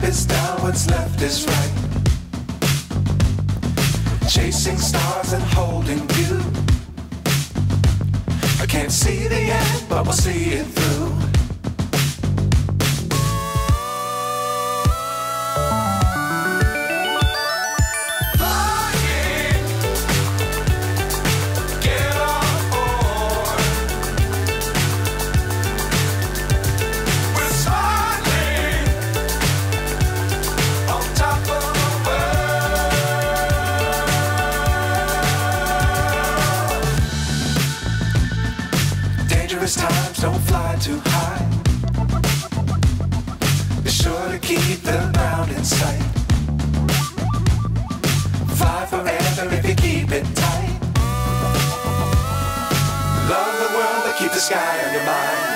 is down, what's left is right. Chasing stars and holding you. I can't see the end, but we'll see it through. Dangerous times, don't fly too high. Be sure to keep the ground in sight. Fly forever if you keep it tight. Love the world, but keep the sky on your mind.